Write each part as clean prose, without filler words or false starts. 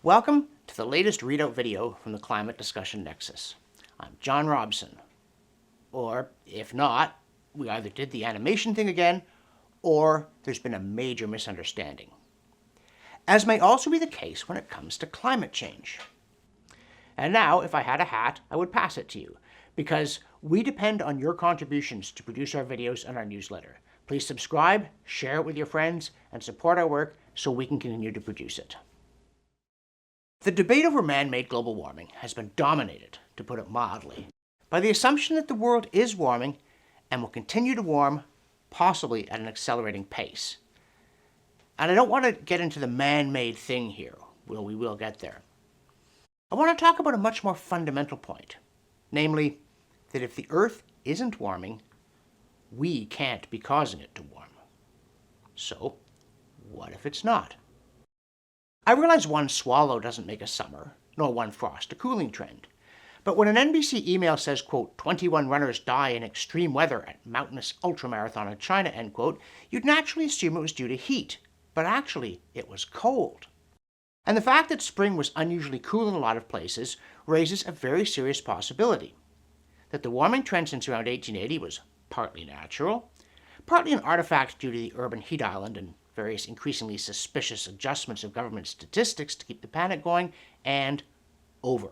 Welcome to the latest readout video from the Climate Discussion Nexus. I'm John Robson. Or, if not, we either did the animation thing again, or there's been a major misunderstanding. As may also be the case when it comes to climate change. And now, if I had a hat, I would pass it to you, because we depend on your contributions to produce our videos and our newsletter. Please subscribe, share it with your friends, and support our work so we can continue to produce it. The debate over man-made global warming has been dominated, to put it mildly, by the assumption that the world is warming and will continue to warm, possibly at an accelerating pace. And I don't want to get into the man-made thing here, though we will get there. I want to talk about a much more fundamental point, namely that if the Earth isn't warming, we can't be causing it to warm. So, what if it's not? I realize one swallow doesn't make a summer, nor one frost a cooling trend. But when an NBC email says, quote, 21 runners die in extreme weather at mountainous ultramarathon in China, end quote, you'd naturally assume it was due to heat. But actually, it was cold. And the fact that spring was unusually cool in a lot of places raises a very serious possibility. That the warming trend since around 1880 was partly natural, partly an artifact due to the urban heat island and various increasingly suspicious adjustments of government statistics to keep the panic going, and over.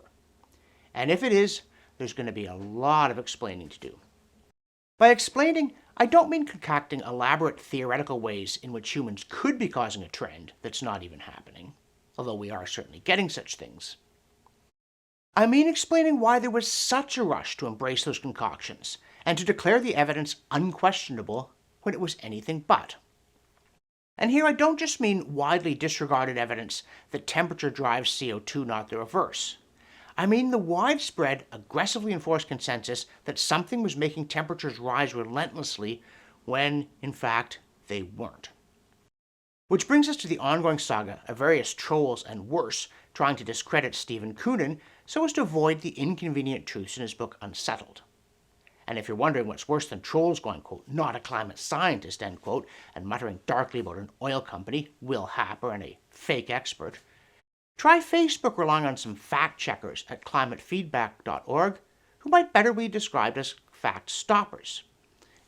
And if it is, there's going to be a lot of explaining to do. By explaining, I don't mean concocting elaborate theoretical ways in which humans could be causing a trend that's not even happening, although we are certainly getting such things. I mean explaining why there was such a rush to embrace those concoctions and to declare the evidence unquestionable when it was anything but. And here I don't just mean widely disregarded evidence that temperature drives CO2, not the reverse. I mean the widespread, aggressively enforced consensus that something was making temperatures rise relentlessly when, in fact, they weren't. Which brings us to the ongoing saga of various trolls and worse trying to discredit Stephen Koonin so as to avoid the inconvenient truths in his book Unsettled. And if you're wondering what's worse than trolls going, quote, not a climate scientist, end quote, and muttering darkly about an oil company, Will Happer, and a fake expert, try Facebook relying on some fact-checkers at climatefeedback.org who might better be described as fact-stoppers,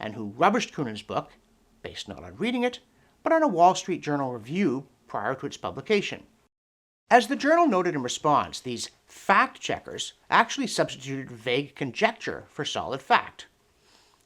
and who rubbished Koonin's book, based not on reading it, but on a Wall Street Journal review prior to its publication. As the journal noted in response, these fact-checkers actually substituted vague conjecture for solid fact.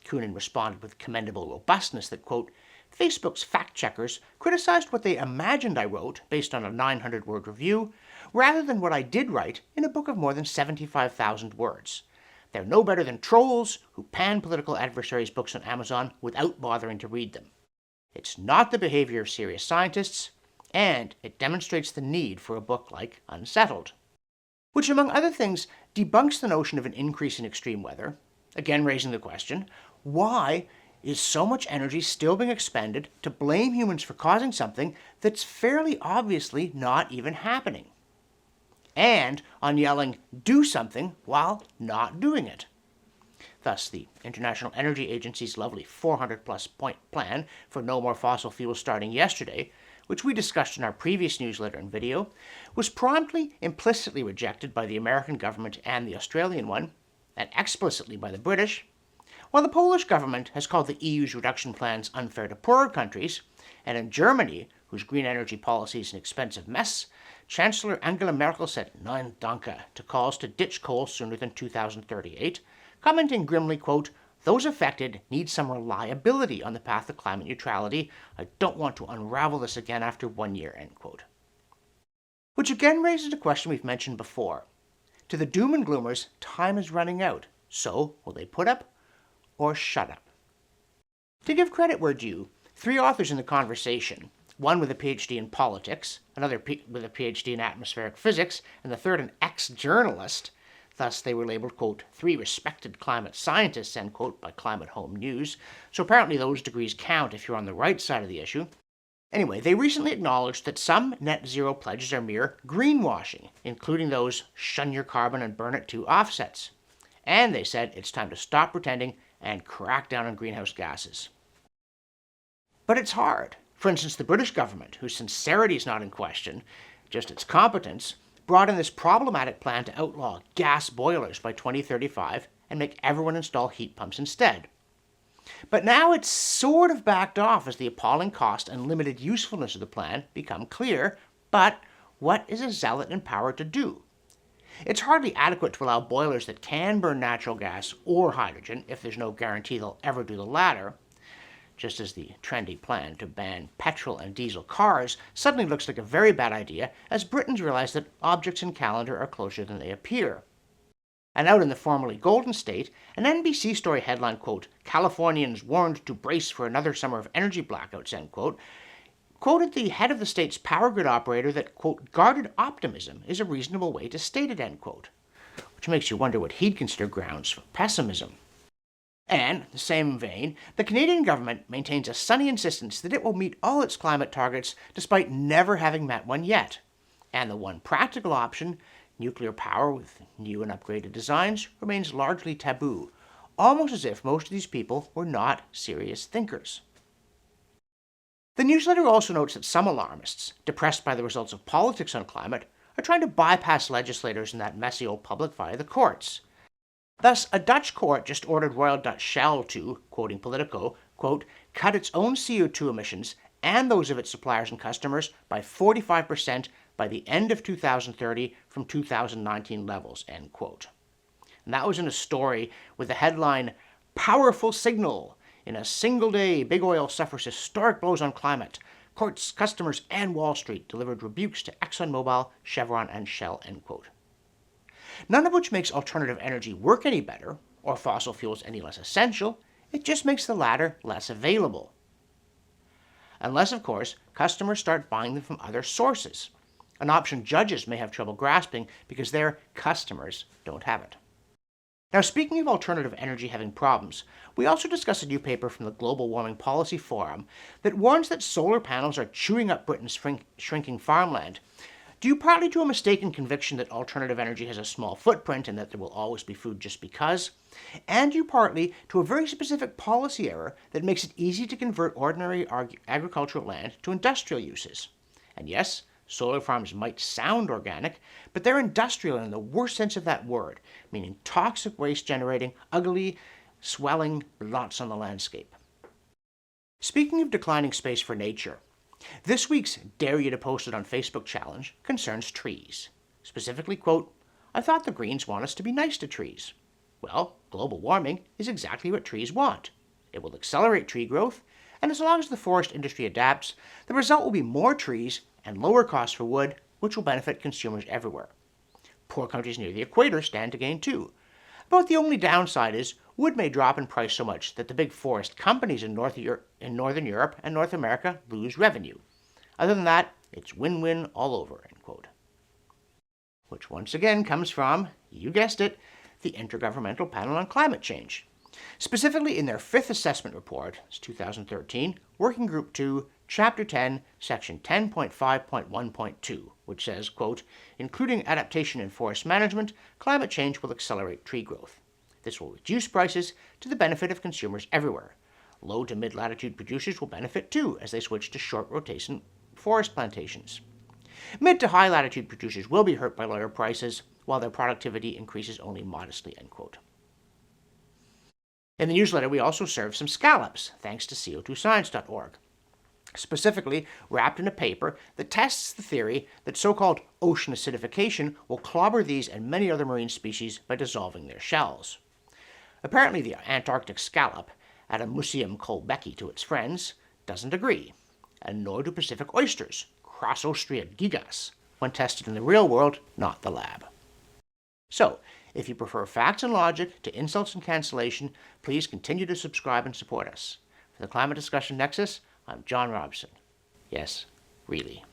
Koonin responded with commendable robustness that, quote, Facebook's fact-checkers criticized what they imagined I wrote based on a 900-word review, rather than what I did write in a book of more than 75,000 words. They're no better than trolls who pan political adversaries' books on Amazon without bothering to read them. It's not the behavior of serious scientists, and it demonstrates the need for a book like Unsettled, which, among other things, debunks the notion of an increase in extreme weather, again raising the question, why is so much energy still being expended to blame humans for causing something that's fairly obviously not even happening? And on yelling, do something, while not doing it. Thus, the International Energy Agency's lovely 400-plus point plan for no more fossil fuels starting yesterday, which we discussed in our previous newsletter and video, was promptly implicitly rejected by the American government and the Australian one, and explicitly by the British, while the Polish government has called the EU's reduction plans unfair to poorer countries, and in Germany, whose green energy policy is an expensive mess, Chancellor Angela Merkel said nein danke to calls to ditch coal sooner than 2038, commenting grimly, quote, those affected need some reliability on the path to climate neutrality. I don't want to unravel this again after 1 year, end quote. Which again raises a question we've mentioned before. To the doom and gloomers, time is running out. So, will they put up or shut up? To give credit where due, 3 authors in the conversation, one with a PhD in politics, another with a PhD in atmospheric physics, and the third an ex-journalist, thus they were labeled, quote, 3 respected climate scientists, end quote, by Climate Home News, so apparently those degrees count if you're on the right side of the issue. Anyway, they recently acknowledged that some net zero pledges are mere greenwashing, including those shun your carbon and burn it too offsets. And they said it's time to stop pretending and crack down on greenhouse gases. But it's hard. For instance, the British government, whose sincerity is not in question, just its competence, brought in this problematic plan to outlaw gas boilers by 2035 and make everyone install heat pumps instead. But now it's sort of backed off as the appalling cost and limited usefulness of the plan become clear. But what is a zealot empowered to do? It's hardly adequate to allow boilers that can burn natural gas or hydrogen if there's no guarantee they'll ever do the latter, just as the trendy plan to ban petrol and diesel cars suddenly looks like a very bad idea as Britons realize that objects in calendar are closer than they appear. And out in the formerly Golden State, an NBC story headline, quote, "Californians warned to brace for another summer of energy blackouts," end quote, quoted the head of the state's power grid operator that, quote, "guarded optimism is a reasonable way to state it," end quote, which makes you wonder what he'd consider grounds for pessimism. And, in the same vein, the Canadian government maintains a sunny insistence that it will meet all its climate targets despite never having met one yet. And the one practical option, nuclear power with new and upgraded designs, remains largely taboo, almost as if most of these people were not serious thinkers. The newsletter also notes that some alarmists, depressed by the results of politics on climate, are trying to bypass legislators in that messy old public via the courts. Thus, a Dutch court just ordered Royal Dutch Shell to, quoting Politico, quote, "cut its own CO2 emissions and those of its suppliers and customers by 45% by the end of 2030 from 2019 levels," end quote. And that was in a story with the headline, "Powerful Signal. In a single day, big oil suffers historic blows on climate. Courts, customers, and Wall Street delivered rebukes to ExxonMobil, Chevron, and Shell," end quote. None of which makes alternative energy work any better, or fossil fuels any less essential. It just makes the latter less available. Unless, of course, customers start buying them from other sources, an option judges may have trouble grasping because their customers don't have it. Now, speaking of alternative energy having problems, we also discuss a new paper from the Global Warming Policy Forum that warns that solar panels are chewing up Britain's shrinking farmland, due partly to a mistaken conviction that alternative energy has a small footprint and that there will always be food just because, and due partly to a very specific policy error that makes it easy to convert ordinary agricultural land to industrial uses. And yes, solar farms might sound organic, but they're industrial in the worst sense of that word, meaning toxic waste generating ugly, swelling lots on the landscape. Speaking of declining space for nature, this week's Dare You to Post It on Facebook challenge concerns trees. Specifically, quote, "I thought the Greens want us to be nice to trees." Well, global warming is exactly what trees want. It will accelerate tree growth, and as long as the forest industry adapts, the result will be more trees and lower costs for wood, which will benefit consumers everywhere. Poor countries near the equator stand to gain too. But the only downside is wood may drop in price so much that the big forest companies in Northern Europe and North America lose revenue. Other than that, it's win-win all over, end quote. Which once again comes from, you guessed it, the Intergovernmental Panel on Climate Change. Specifically in their fifth assessment report, it's 2013, Working Group 2, Chapter 10, Section 10.5.1.2, which says, quote, "Including adaptation and forest management, climate change will accelerate tree growth. This will reduce prices to the benefit of consumers everywhere. Low to mid-latitude producers will benefit too as they switch to short-rotation forest plantations. Mid to high-latitude producers will be hurt by lower prices, while their productivity increases only modestly," end quote. In the newsletter, we also serve some scallops, thanks to CO2science.org. Specifically, wrapped in a paper that tests the theory that so-called ocean acidification will clobber these and many other marine species by dissolving their shells. Apparently, the Antarctic scallop, Adamusium colbecki to its friends, doesn't agree, and nor do Pacific oysters, Crossostria gigas, when tested in the real world, not the lab. So, if you prefer facts and logic to insults and cancellation, please continue to subscribe and support us. For the Climate Discussion Nexus, I'm John Robson. Yes, really.